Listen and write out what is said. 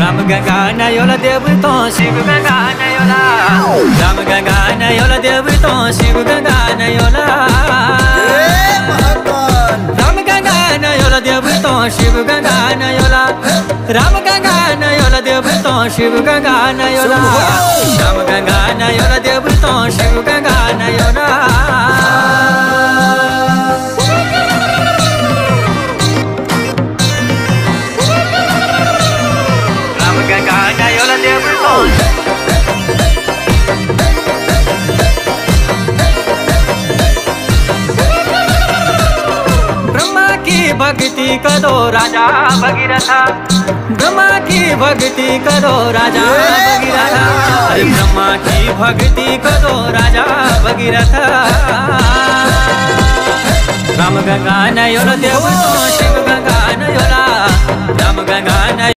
राम गंगा नयोला देव तो शिव गंगा नयोला राम गंगा नयोला देव तो शिव गंगा नयोला राम गंगा नयोला देव तो शिव गंगा नयोला राम गंगा नयोला देव तो शिव गंगा नयोला राम गंगा नयोला देव तो शिव गंगा नयोला ब्रह्मा की भक्ति करो राजा भगीरथा ब्रह्मा की भक्ति करो राजा भगीरथा अरे ब्रह्मा की भक्ति करो राजा भगीरथा राम गंगा नयोला देव तो शिव गंगा नयोला राम गंगा